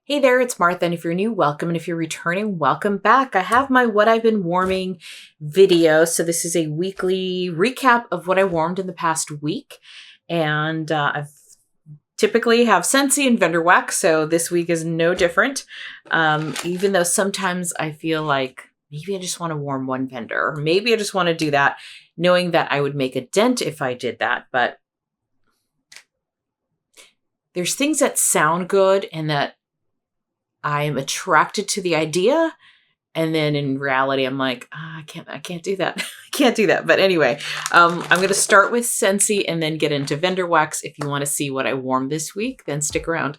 Hey there, it's Martha, and if you're new, welcome, and if you're returning, welcome back. I have my What I've Been Warming video, so this is a weekly recap of what I warmed in the past week, and I've typically have Scentsy and vendor wax, so this week is no different, even though sometimes I feel like maybe I just want to warm one vendor, or maybe I just want to do that, knowing that I would make a dent if I did that, but there's things that sound good and that I'm attracted to the idea. And then in reality, I'm like, I can't do that. I can't do that. But anyway, I'm going to start with Scentsy and then get into vendor wax. If you want to see what I warmed this week, then stick around.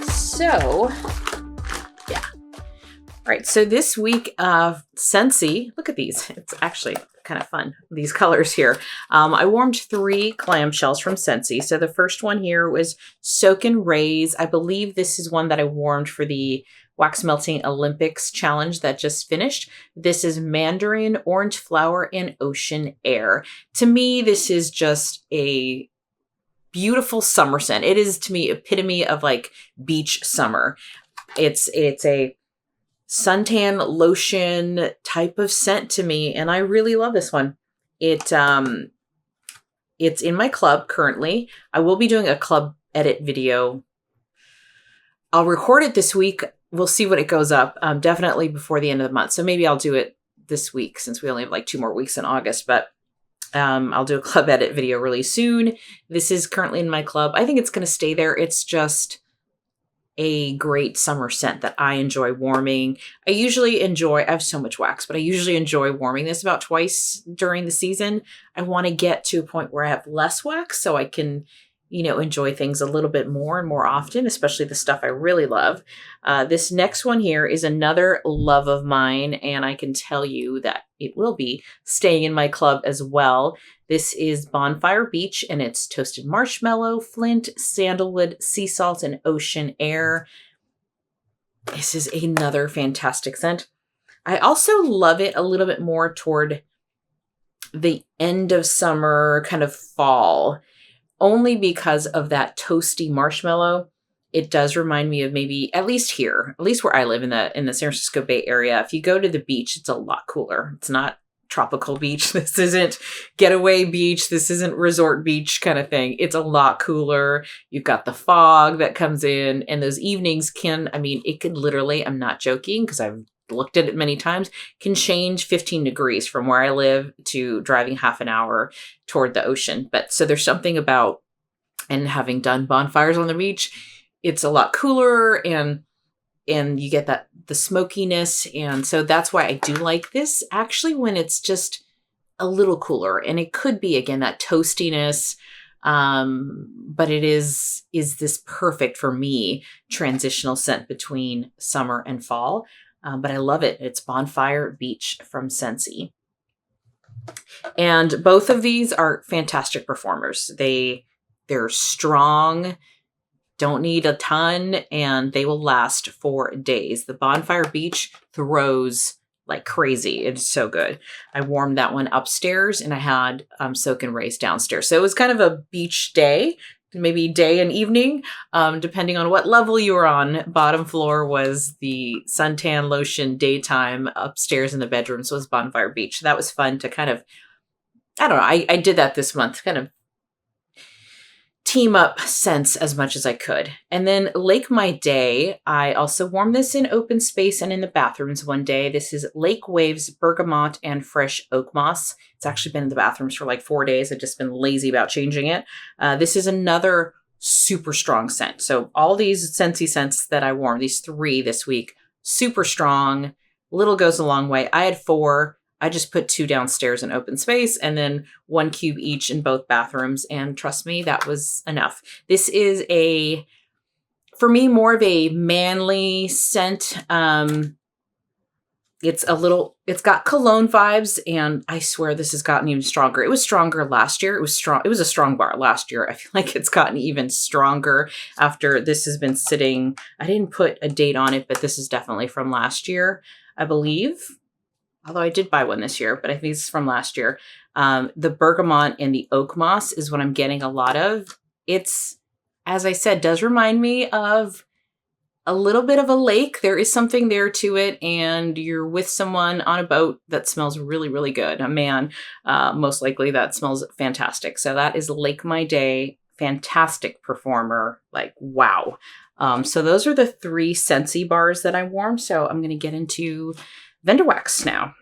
So, yeah. All right. So this week of Scentsy, look at these. It's actually kind of fun, these colors here. I warmed 3 clamshells from Scentsy. So the first one here was Soakin Rays. I believe this is one that I warmed for the Wax Melting Olympics challenge that just finished. This is Mandarin, Orange Flower, and Ocean Air. To me, this is just a beautiful summer scent. It is, to me, epitome of like beach summer. It's a suntan lotion type of scent to me, and I really love this one. It's in my club currently. I will be doing a club edit video. I'll record it this week. We'll see what it goes up. Definitely before the end of the month. So maybe I'll do it this week since we only have like 2 more weeks in August, but I'll do a club edit video really soon. This is currently in my club. I think it's going to stay there. It's just a great summer scent that I enjoy warming. I have so much wax, but I usually enjoy warming this about twice during the season. I want to get to a point where I have less wax so I can, enjoy things a little bit more and more often, especially the stuff I really love. This next one here is another love of mine, and I can tell you that it will be staying in my club as well. This is Bonfire Beach, and it's toasted marshmallow, flint, sandalwood, sea salt, and ocean air. This is another fantastic scent. I also love it a little bit more toward the end of summer, kind of fall, only because of that toasty marshmallow. It does remind me of maybe, at least where I live in the San Francisco Bay Area. If you go to the beach, it's a lot cooler. It's not tropical beach. This isn't getaway beach. This isn't resort beach kind of thing. It's a lot cooler. You've got the fog that comes in, and those evenings it could literally, I'm not joking because I've looked at it many times, can change 15 degrees from where I live to driving half an hour toward the ocean. But so there's something about, and having done bonfires on the beach, it's a lot cooler and you get the smokiness. And so that's why I do like this actually when it's just a little cooler, and it could be again, that toastiness. But it is this perfect for me transitional scent between summer and fall. But I love it. It's Bonfire Beach from Scentsy. And both of these are fantastic performers. They're strong, don't need a ton, and they will last for days. The Bonfire Beach throws like crazy. It's so good. I warmed that one upstairs, and I had Soakin Rays downstairs. So it was kind of a beach day, maybe day and evening, depending on what level you were on. Bottom floor was the suntan lotion daytime. Upstairs in the bedrooms was Bonfire Beach. That was fun to kind of, I don't know, I did that this month, kind of team up scents as much as I could. And then Lake My Day, I also warmed this in open space and in the bathrooms one day. This is Lake Waves Bergamot and Fresh Oak Moss. It's actually been in the bathrooms for like 4 days. I've just been lazy about changing it. This is another super strong scent. So all these Scentsy scents that I warmed, these 3 this week, super strong. Little goes a long way. I had 4. I just put 2 downstairs in open space and then 1 cube each in both bathrooms. And trust me, that was enough. This is for me, more of a manly scent. It's got cologne vibes, and I swear this has gotten even stronger. It was stronger last year. It was a strong bar last year. I feel like it's gotten even stronger after this has been sitting. I didn't put a date on it, but this is definitely from last year, I believe. although I did buy one this year, but I think it's from last year. The bergamot and the oak moss is what I'm getting a lot of. It's, as I said, does remind me of a little bit of a lake. There is something there to it, and you're with someone on a boat that smells really, really good. A man, most likely, that smells fantastic. So that is Lake My Day. Fantastic performer. Like, wow. So those are the 3 Scentsy bars that I warmed. So I'm going to get into Vendor Wax now.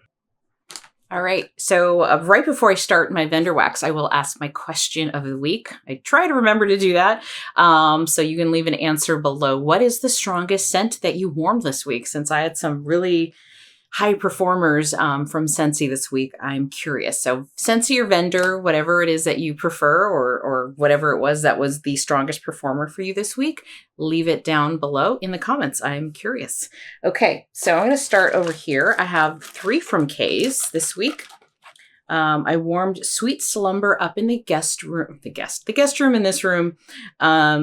All right, so right before I start my Vendor Wax, I will ask my question of the week. I try to remember to do that. So you can leave an answer below. What is the strongest scent that you warmed this week? Since I had some really high performers from Scentsy this week, I'm curious. So Scentsy or Vendor, whatever it is that you prefer, or whatever it was that was the strongest performer for you this week, leave it down below in the comments. I'm curious. Okay, so I'm going to start over here. I have 3 from K's this week. I warmed Sweet Slumber up in the guest room, the guest room in this room, a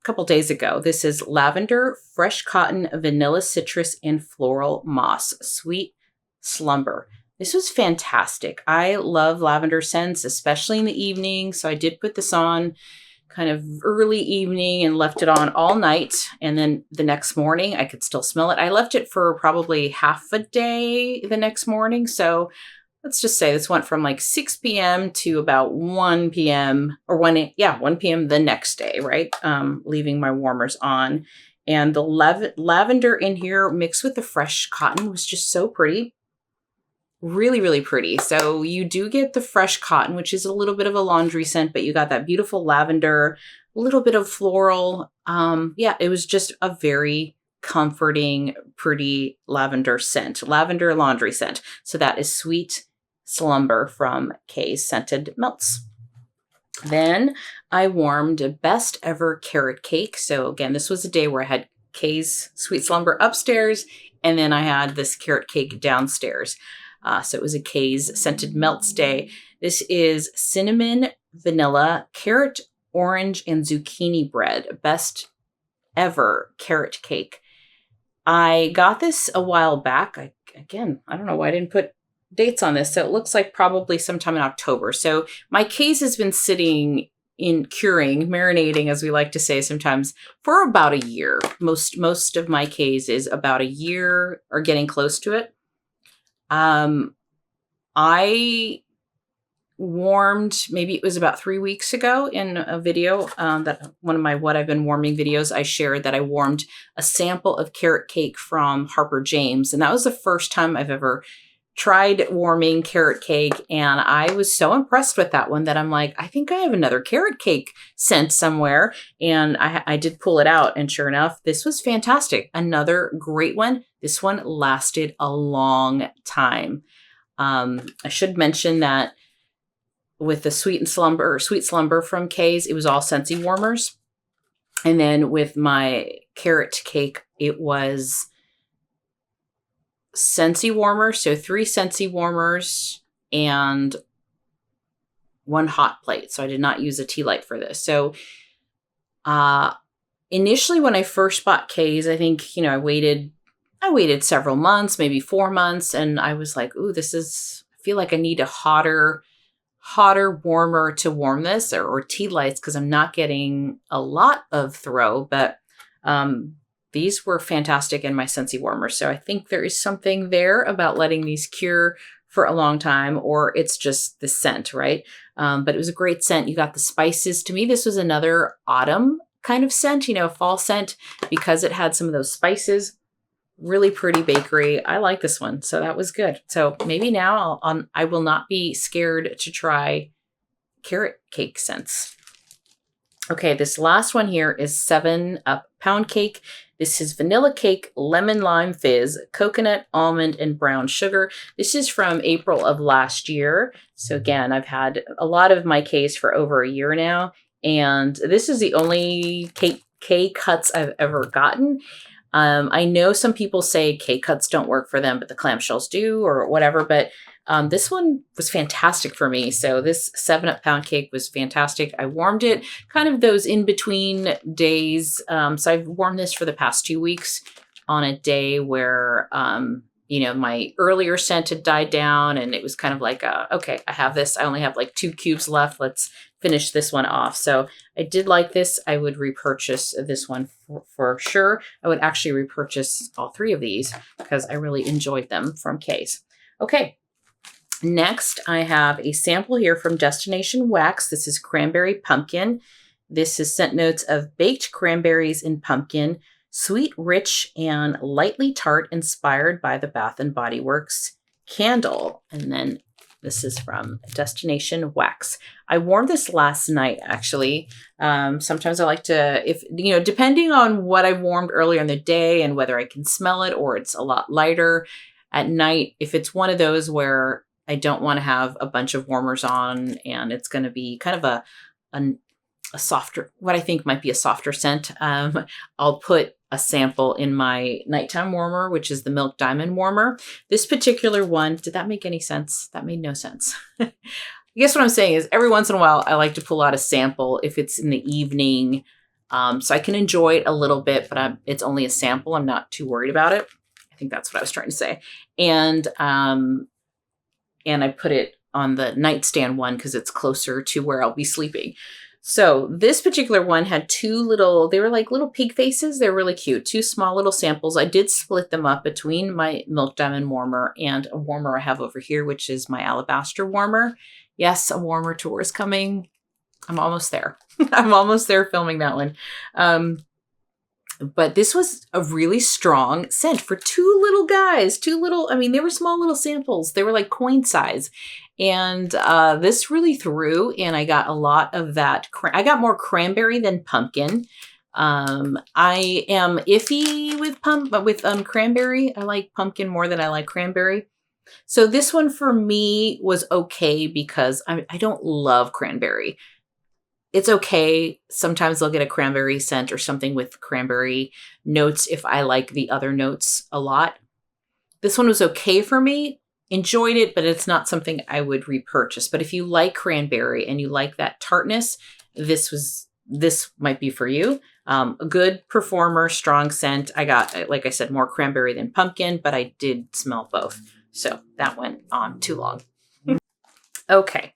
couple days ago. This is lavender, fresh cotton, vanilla citrus, and floral moss. Sweet Slumber. This was fantastic. I love lavender scents, especially in the evening. So I did put this on kind of early evening and left it on all night. And then the next morning I could still smell it. I left it for probably half a day the next morning. So let's just say this went from like 6 p.m. to about 1 p.m. or 1 p.m. the next day, right? Leaving my warmers on. And the lavender in here mixed with the fresh cotton was just so pretty. Really, really pretty. So you do get the fresh cotton, which is a little bit of a laundry scent, but you got that beautiful lavender, a little bit of floral. Yeah, it was just a very comforting, pretty lavender scent, lavender laundry scent. So that is Sweet Slumber from K's Scented Melts. Then I warmed Best Ever Carrot Cake. So again, this was a day where I had K's Sweet Slumber upstairs, and then I had this carrot cake downstairs. So it was a K's Scented Melts day. This is cinnamon, vanilla, carrot, orange, and zucchini bread. Best Ever Carrot Cake. I got this a while back. I don't know why I didn't put dates on this. So it looks like probably sometime in October. So my case has been sitting in curing, marinating, as we like to say sometimes, for about a year. Most of my case is about a year or getting close to it. I warmed, maybe it was about 3 weeks ago in a video that one of my What I've Been Warming videos, I shared that I warmed a sample of carrot cake from Harper James. And that was the first time I've ever tried warming carrot cake, and I was so impressed with that one that I'm like, I think I have another carrot cake scent somewhere, and I did pull it out, and sure enough, this was fantastic. Another great one. This one lasted a long time. I should mention that with the Sweet Slumber from K's, it was all Scentsy warmers, and then with my carrot cake, it was Scentsy warmers, so 3 Scentsy warmers and 1 hot plate. So I did not use a tea light for this. So initially when I first bought K's, I think, I waited several months, maybe 4 months, and I was like, ooh, I feel like I need a hotter, warmer to warm this, or tea lights, because I'm not getting a lot of throw, but these were fantastic in my Scentsy warmers. So I think there is something there about letting these cure for a long time, or it's just the scent, right? But it was a great scent. You got the spices. To me, this was another autumn kind of scent, fall scent, because it had some of those spices. Really pretty bakery. I like this one. So that was good. So maybe now I will not be scared to try carrot cake scents. Okay, this last one here is 7-Up Pound Cake. This is vanilla cake, lemon lime fizz, coconut, almond, and brown sugar. This is from April of last year. So again, I've had a lot of my case for over a year now. And this is the only K-cuts I've ever gotten. I know some people say K-cuts don't work for them, but the clamshells do, or whatever. But this one was fantastic for me. So this 7-Up Pound Cake was fantastic. I warmed it kind of those in-between days. So I've warmed this for the past 2 weeks on a day where you know, my earlier scent had died down and it was kind of like, okay, I have this. I only have like 2 cubes left. Let's finish this one off. So I did like this. I would repurchase this one for sure. I would actually repurchase all 3 of these because I really enjoyed them from K's. Okay. Next, I have a sample here from Destination Wax. This is Cranberry Pumpkin. This is scent notes of baked cranberries and pumpkin, sweet, rich, and lightly tart, inspired by the Bath & Body Works candle. And then this is from Destination Wax. I wore this last night, actually. Sometimes I like to, if you know, depending on what I warmed earlier in the day and whether I can smell it or it's a lot lighter at night, if it's one of those where I don't want to have a bunch of warmers on and it's going to be kind of a softer, what I think might be a softer scent, I'll put a sample in my nighttime warmer, which is the Milk Diamond warmer. This particular one, did that make any sense? That made no sense. I guess what I'm saying is every once in a while, I like to pull out a sample if it's in the evening, so I can enjoy it a little bit, but it's only a sample. I'm not too worried about it. I think that's what I was trying to say. And I put it on the nightstand one because it's closer to where I'll be sleeping. So this particular one had 2 little, they were like little pig faces. They're really cute. 2 small little samples. I did split them up between my Milk Diamond warmer and a warmer I have over here, which is my Alabaster warmer. Yes, a warmer tour is coming. I'm almost there. I'm almost there filming that one. But this was a really strong scent for 2 little guys. 2 little, I mean, they were small little samples. They were like coin size. And this really threw, and I got a lot of that. I got more cranberry than pumpkin. I am iffy with cranberry. I like pumpkin more than I like cranberry. So this one for me was okay because I don't love cranberry. It's okay. Sometimes I'll get a cranberry scent or something with cranberry notes if I like the other notes a lot. This one was okay for me. Enjoyed it, but it's not something I would repurchase. But if you like cranberry and you like that tartness, this might be for you. A good performer, strong scent. I got, like I said, more cranberry than pumpkin, but I did smell both. So that went on too long. Okay.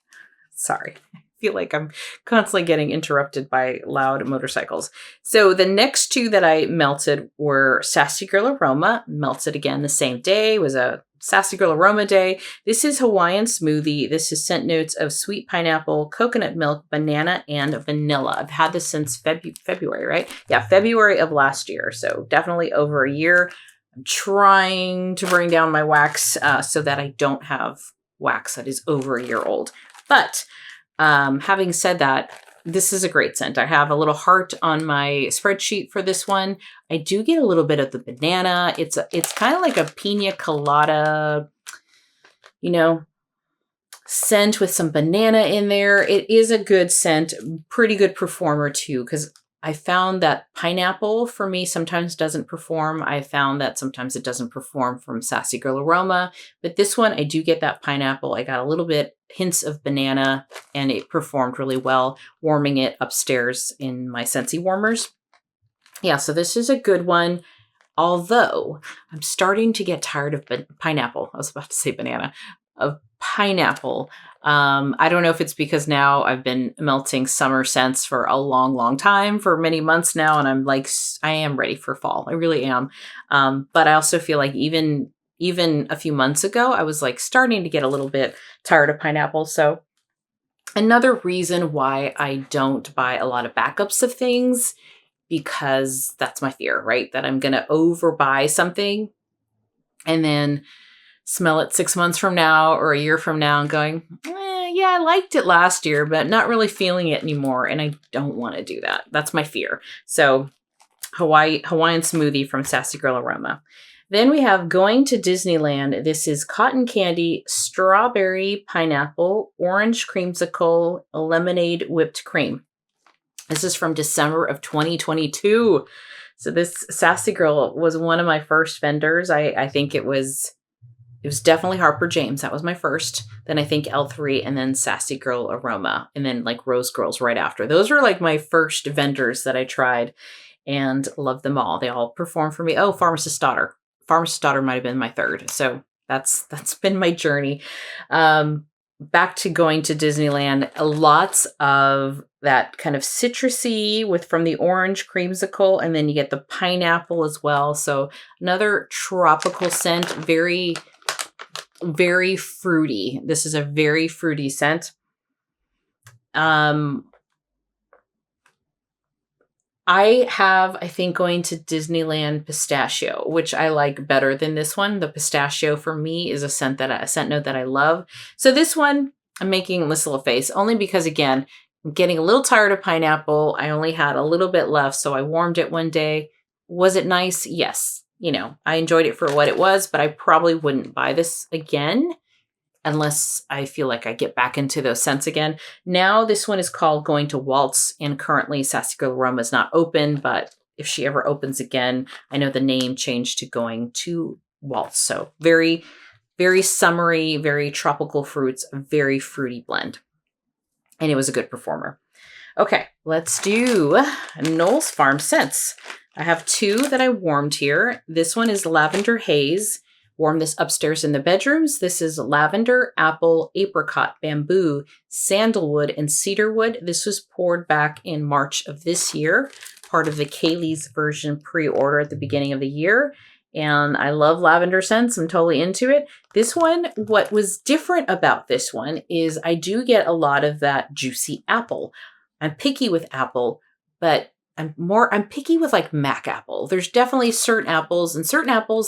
Sorry. I feel like I'm constantly getting interrupted by loud motorcycles. So the next 2 that I melted were Sassy Girl Aroma. Melted again the same day. It was a Sassy Girl Aroma day. This is Hawaiian Smoothie. This is scent notes of sweet pineapple, coconut milk, banana, and vanilla. I've had this since February, right? Yeah, February of last year. So definitely over a year. I'm trying to bring down my wax so that I don't have wax that is over a year old. But having said that, this is a great scent. I have a little heart on my spreadsheet for this one. I do get a little bit of the banana. It's kind of like a pina colada, you know, scent with some banana in there. It is a good scent, pretty good performer too, because I found that pineapple for me sometimes doesn't perform. I found that sometimes it doesn't perform from Sassy Girl Aroma, but this one I do get that pineapple. I got a little bit hints of banana and it performed really well, warming it upstairs in my Scentsy warmers. Yeah, so this is a good one. Although I'm starting to get tired of pineapple. I was about to say banana, of pineapple. I don't know if it's because now I've been melting summer scents for a long, long time, for many months now. And I'm like, I am ready for fall. I really am. But I also feel like even a few months ago, I was like starting to get a little bit tired of pineapple. So another reason why I don't buy a lot of backups of things, because that's my fear, right? That I'm going to overbuy something and then smell it 6 months from now or a year from now and going, yeah, I liked it last year, but not really feeling it anymore. And I don't want to do that. That's my fear. So Hawaiian Smoothie from Sassy Girl Aroma. Then we have Going to Disneyland. This is cotton candy, strawberry, pineapple, orange creamsicle, lemonade whipped cream. This is from December of 2022. So this Sassy Girl was one of my first vendors. I think it was definitely Harper James. That was my first. Then I think L3 and then Sassy Girl Aroma. And then like Rose Girls right after. Those were like my first vendors that I tried and loved them all. They all performed for me. Oh, Pharmacist's Daughter. Farmer's Daughter might have been my third. So that's been my journey. Back to going to Disneyland, lots of that kind of citrusy from the orange creamsicle, and then you get the pineapple as well. So another tropical scent, very, very fruity. This is a very fruity scent. I think going to Disneyland pistachio, which I like better than this one. The pistachio for me is a scent note that I love. So this one, I'm making this little face only because, again, I'm getting a little tired of pineapple. I only had a little bit left, so I warmed it one day. Was it nice? Yes. I enjoyed it for what it was, but I probably wouldn't buy this again unless I feel like I get back into those scents again. Now this one is called Going to Waltz, and currently Sassy Girl Aroma is not open, but if she ever opens again, I know the name changed to Going to Waltz. So very, very summery, very tropical fruits, very fruity blend. And it was a good performer. Okay, let's do Knoll's Farm Scents. I have two that I warmed here. This one is Lavender Haze. Warm this upstairs in the bedrooms. This is lavender, apple, apricot, bamboo, sandalwood, and cedarwood. This was poured back in March of this year, part of the Kaylee's version pre-order at the beginning of the year. And I love lavender scents. I'm totally into it. This one, what was different about this one is I do get a lot of that juicy apple. I'm picky with apple, but I'm picky with like Mac apple. There's definitely certain apples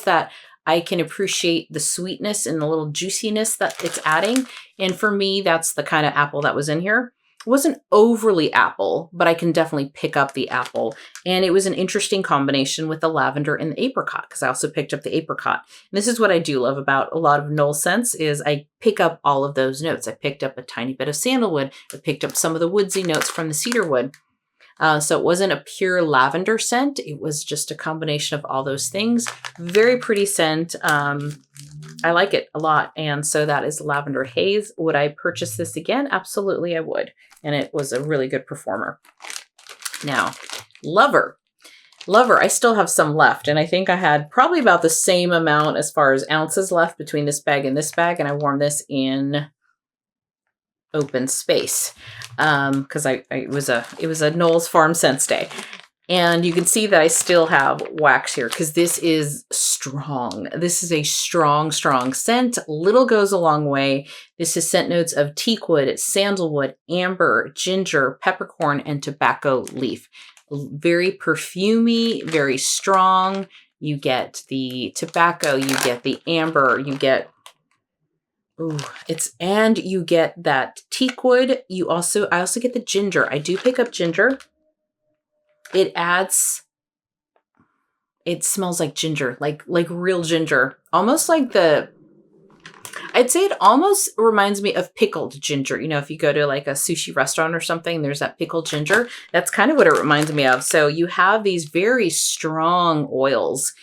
that I can appreciate the sweetness and the little juiciness that it's adding. And for me, that's the kind of apple that was in here. It wasn't overly apple, but I can definitely pick up the apple. And it was an interesting combination with the lavender and the apricot, because I also picked up the apricot. And this is what I do love about a lot of Knoll scents is I pick up all of those notes. I picked up a tiny bit of sandalwood. I picked up some of the woodsy notes from the cedarwood. So it wasn't a pure lavender scent. It was just a combination of all those things. Very pretty scent. I like it a lot. And so that is Lavender Haze. Would I purchase this again? Absolutely, I would. And it was a really good performer. Now, Lover. I still have some left. And I think I had probably about the same amount as far as ounces left between this bag and this bag. And I warmed this in Open Space because it was a Knoll's Farm Scents day. And you can see that I still have wax here because this is strong. This is a strong scent. Little goes a long way. This is scent notes of teakwood, sandalwood, amber, ginger, peppercorn, and tobacco leaf. Very perfumey, very strong. You get the tobacco, you get the amber, you get you get that teakwood. I also get the ginger. I do pick up ginger. It smells like ginger, like real ginger. Almost like I'd say it almost reminds me of pickled ginger. If you go to like a sushi restaurant or something, there's that pickled ginger. That's kind of what it reminds me of. So you have these very strong oils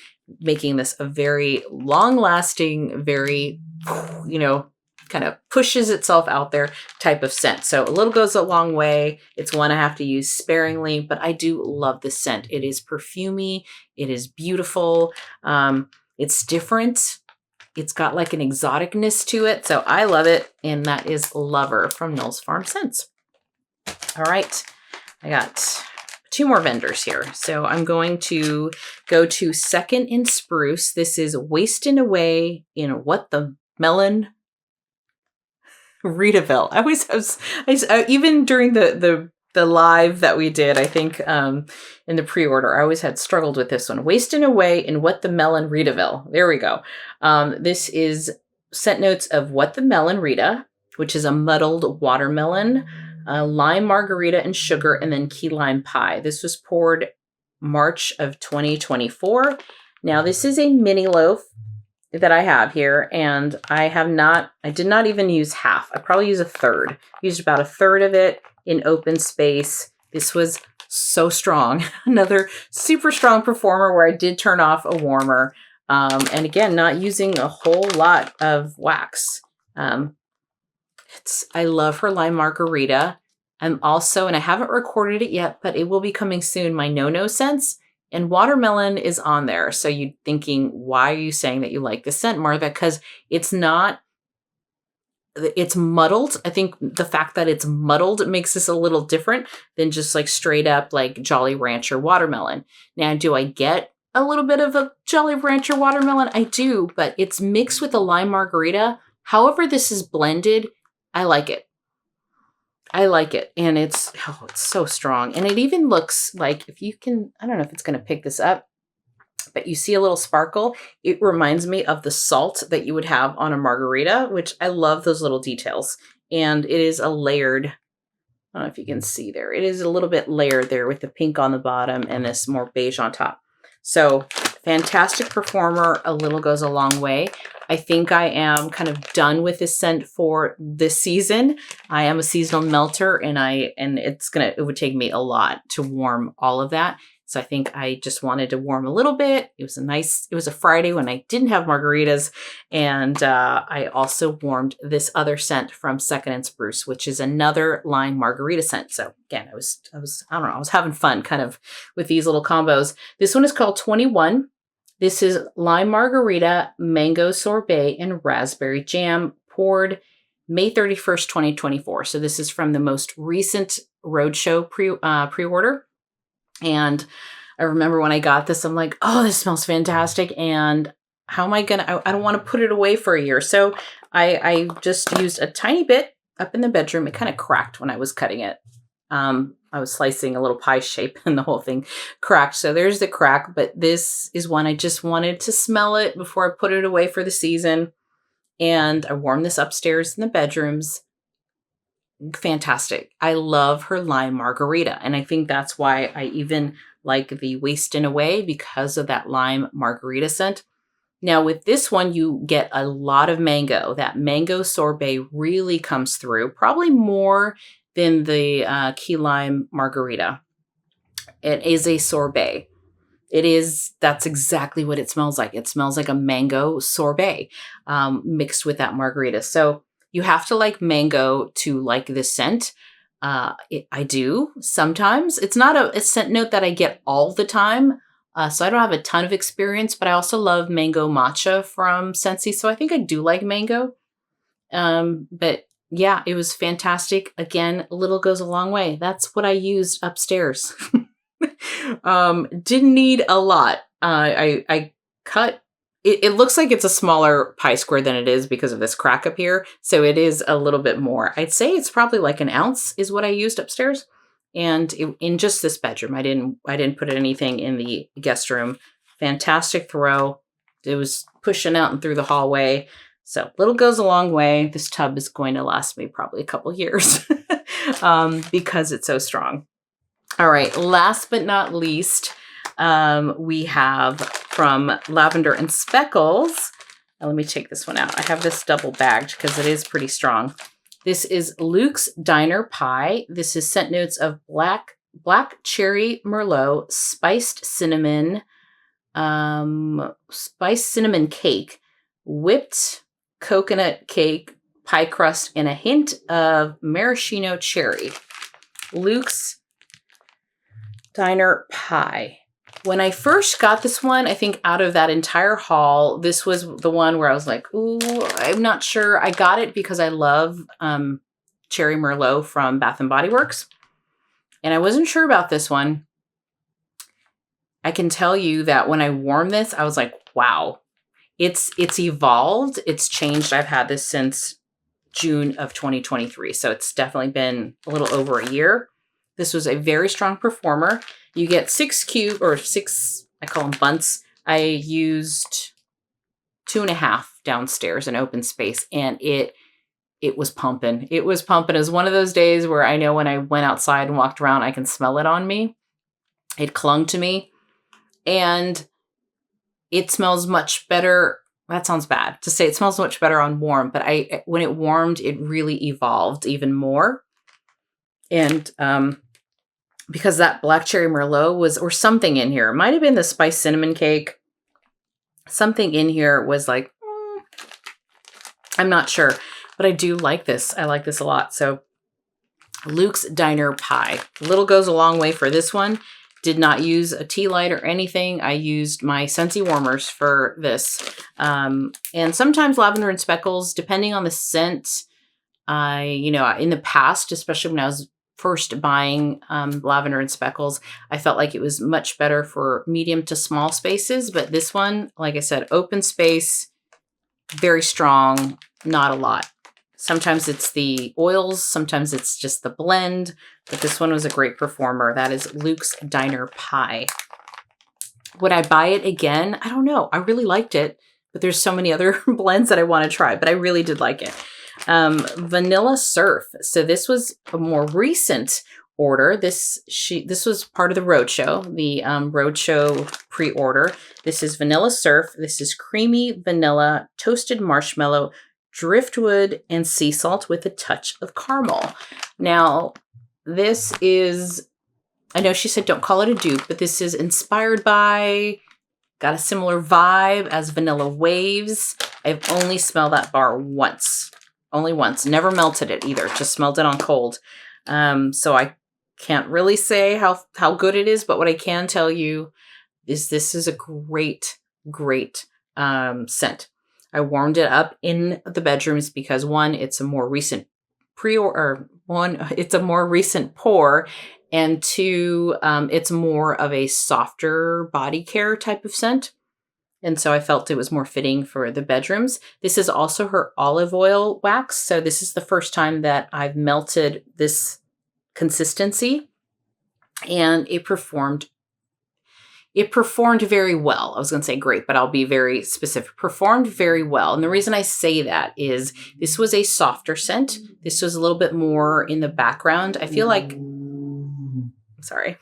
making this a very long-lasting, very, kind of pushes itself out there type of scent. So a little goes a long way. It's one I have to use sparingly, but I do love this scent. It is perfumey. It is beautiful. It's different. It's got like an exoticness to it. So I love it. And that is Lover from Knoll's Farm Scents. All right. I got two more vendors here. So I'm going to go to Second and Spruce. This is Wastin Away in What the Melon Ritaville. Even during the live that we did, I think in the pre-order, I always had struggled with this one. Wastin Away in What the Melon Ritaville. There we go. This is scent notes of What the Melon Rita, which is a muddled watermelon, lime margarita and sugar, and then key lime pie. This was poured March of 2024. Now this is a mini loaf that I have here, and I did not even use half. I probably used a third. Used about a third of it in Open Space. This was so strong. Another super strong performer where I did turn off a warmer. And again, not using a whole lot of wax. I love her lime margarita. And I haven't recorded it yet, but it will be coming soon, my No-No scents. And watermelon is on there. So you're thinking, why are you saying that you like this scent, Martha? Because it's muddled. I think the fact that it's muddled makes this a little different than just like straight up like Jolly Rancher watermelon. Now, do I get a little bit of a Jolly Rancher watermelon? I do, but it's mixed with a lime margarita. However this is blended, I like it. I like it. And it's so strong. And it even looks like, if you can, I don't know if it's going to pick this up, but you see a little sparkle. It reminds me of the salt that you would have on a margarita, which I love those little details. And it is a layered, I don't know if you can see there. It is a little bit layered there with the pink on the bottom and this more beige on top. So fantastic performer. A little goes a long way. I think I am kind of done with this scent for this season. I am a seasonal melter, and it would take me a lot to warm all of that. So I think I just wanted to warm a little bit. It was a Friday when I didn't have margaritas. And I also warmed this other scent from Second and Spruce, which is another lime margarita scent. So again, I don't know, I was having fun kind of with these little combos. This one is called 21. This is lime margarita, mango sorbet, and raspberry jam, poured May 31st, 2024. So this is from the most recent Roadshow pre-order. And I remember when I got this, I'm like, oh, this smells fantastic. And how am I I don't want to put it away for a year. So I just used a tiny bit up in the bedroom. It kind of cracked when I was cutting it. I was slicing a little pie shape and the whole thing cracked. So there's the crack, but this is one I just wanted to smell it before I put it away for the season. And I warmed this upstairs in the bedrooms. Fantastic. I love her lime margarita. And I think that's why I even like the Wastin Away, because of that lime margarita scent. Now with this one, you get a lot of mango. That mango sorbet really comes through, probably more than the key lime margarita. It is a sorbet. That's exactly what it smells like. It smells like a mango sorbet mixed with that margarita. So you have to like mango to like this scent. I do sometimes. It's not a scent note that I get all the time. So I don't have a ton of experience, but I also love mango matcha from Scentsy. So I think I do like mango. But yeah, it was fantastic. Again, a little goes a long way. That's what I used upstairs. Didn't need a lot. I cut. It looks like it's a smaller pie square than it is because of this crack up here. So it is a little bit more. I'd say it's probably like an ounce is what I used upstairs. And in just this bedroom, I didn't put anything in the guest room. Fantastic throw. It was pushing out and through the hallway. So little goes a long way. This tub is going to last me probably a couple years because it's so strong. All right. Last but not least, we have from Lavender and Speckles. Now, let me take this one out. I have this double bagged because it is pretty strong. This is Luke's Diner Pie. This is scent notes of black cherry merlot, spiced cinnamon cake, whipped coconut cake, pie crust, and a hint of maraschino cherry. Luke's Diner Pie. When I first got this one, I think out of that entire haul, this was the one where I was like, ooh, I'm not sure. I got it because I love Cherry Merlot from Bath & Body Works. And I wasn't sure about this one. I can tell you that when I warmed this, I was like, wow. It's evolved. It's changed. I've had this since June of 2023. So it's definitely been a little over a year. This was a very strong performer. You get 6 I call them bunts. I used 2.5 downstairs in open space, and it was pumping. It was pumping. It was one of those days where I know when I went outside and walked around, I can smell it on me. It clung to me, and it smells much better. That sounds bad to say it smells much better on warm, but when it warmed, it really evolved even more. And because that black cherry merlot or something in here, it might have been the spiced cinnamon cake. Something in here was like, I'm not sure, but I do like this. I like this a lot. So Luke's Diner Pie. Little goes a long way for this one. Did not use a tea light or anything. I used my Scentsy warmers for this. And sometimes lavender and speckles, depending on the scent, in the past, especially when I was first buying lavender and speckles, I felt like it was much better for medium to small spaces. But this one, like I said, open space, very strong, not a lot. Sometimes it's the oils, sometimes it's just the blend, but this one was a great performer. That is Luke's Diner Pie. Would I buy it again? I don't know. I really liked it, but there's so many other blends that I want to try, but I really did like it. Vanilla Surf. So this was a more recent order. This was part of the Roadshow, the Roadshow pre-order. This is Vanilla Surf. This is creamy vanilla, toasted marshmallow, driftwood, and sea salt with a touch of caramel. Now, this is, I know she said don't call it a dupe, but this is inspired by, got a similar vibe as Vanilla Waves. I've only smelled that bar once. Only once. Never melted it either. Just smelled it on cold. So I can't really say how good it is, but what I can tell you is this is a great, great scent. I warmed it up in the bedrooms because one, it's a more recent it's a more recent pour, and two, it's more of a softer body care type of scent. And so I felt it was more fitting for the bedrooms. This is also her olive oil wax. So this is the first time that I've melted this consistency, and it performed very well. I was going to say great, but I'll be very specific. Performed very well. And the reason I say that is this was a softer scent. This was a little bit more in the background. I feel like, sorry,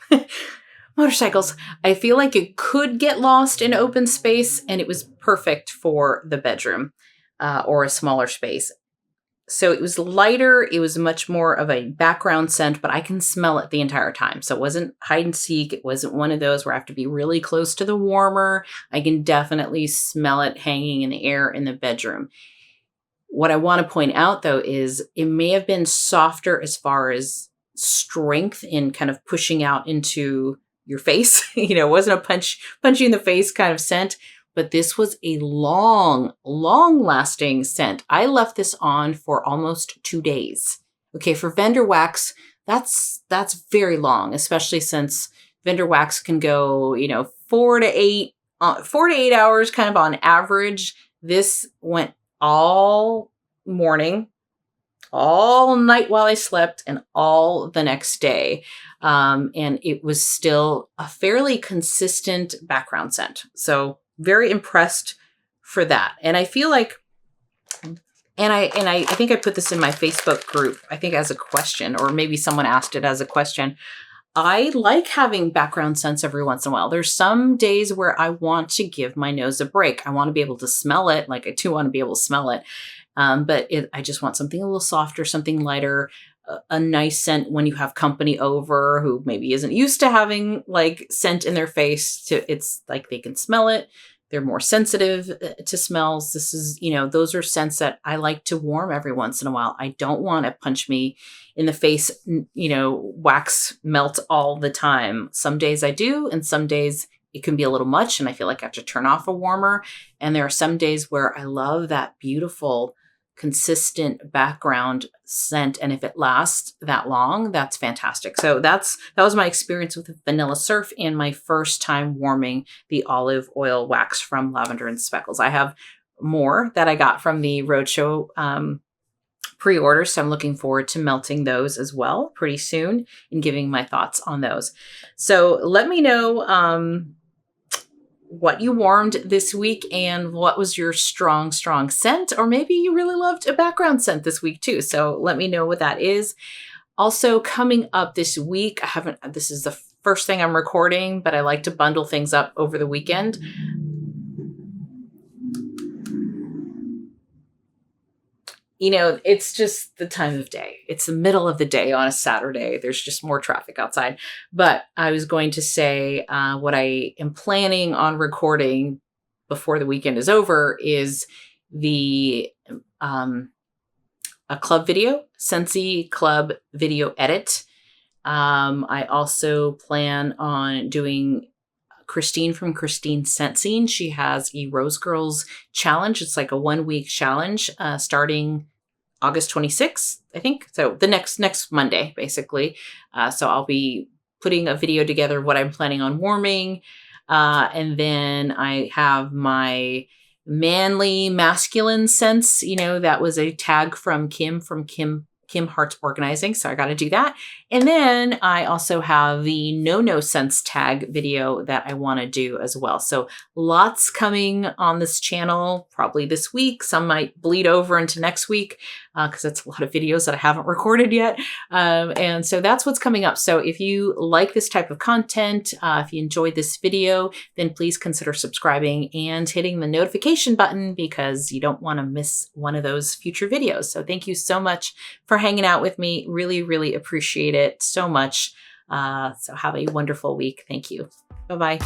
motorcycles. I feel like it could get lost in open space, and it was perfect for the bedroom or a smaller space. So it was lighter. It was much more of a background scent, but I can smell it the entire time. So it wasn't hide and seek. It wasn't one of those where I have to be really close to the warmer. I can definitely smell it hanging in the air in the bedroom. What I want to point out, though, is it may have been softer as far as strength in kind of pushing out into your face. It wasn't a punch you in the face kind of scent. But this was a long lasting scent. I left this on for almost 2 days. Okay, for vendor wax, that's very long, especially since vendor wax can go, 4 to 8 hours kind of on average. This went all morning, all night while I slept, and all the next day. And it was still a fairly consistent background scent. So very impressed for that. And I feel like, and I think I put this in my Facebook group, I think as a question, or maybe someone asked it as a question. I like having background scents every once in a while. There's some days where I want to give my nose a break. I want to be able to smell it. Like I do want to be able to smell it. I just want something a little softer, something lighter, a nice scent when you have company over who maybe isn't used to having like scent in their face. It's like they can smell it. They're more sensitive to smells. This is, those are scents that I like to warm every once in a while. I don't want to punch me in the face, wax melt all the time. Some days I do, and some days it can be a little much, and I feel like I have to turn off a warmer. And there are some days where I love that beautiful, consistent background scent, and if it lasts that long, that's fantastic. So that was my experience with Vanilla Surf and my first time warming the olive oil wax from Lavender and Speckles. I have more that I got from the Roadshow pre-order, so I'm looking forward to melting those as well pretty soon and giving my thoughts on those. So let me know what you warmed this week and what was your strong scent, or maybe you really loved a background scent this week too. So let me know what that is. Also coming up this week, this is the first thing I'm recording, but I like to bundle things up over the weekend. It's just the time of day. It's the middle of the day on a Saturday. There's just more traffic outside. But I was going to say what I am planning on recording before the weekend is over is a club video, Scentsy club video edit. I also plan on doing Christine from Christine Scentsy. She has a Rose Girls challenge. It's like a 1-week challenge starting August 26th, I think. So the next Monday, basically. So I'll be putting a video together of what I'm planning on warming. And then I have my manly masculine scents. You know, that was a tag from Kim Hearts Organizing. So I got to do that. And then I also have the no scents tag video that I want to do as well. So lots coming on this channel, probably this week. Some might bleed over into next week because it's a lot of videos that I haven't recorded yet. And so that's what's coming up. So if you like this type of content, if you enjoyed this video, then please consider subscribing and hitting the notification button because you don't want to miss one of those future videos. So thank you so much for hanging out with me. Really, really appreciate it so much. So have a wonderful week. Thank you. Bye-bye.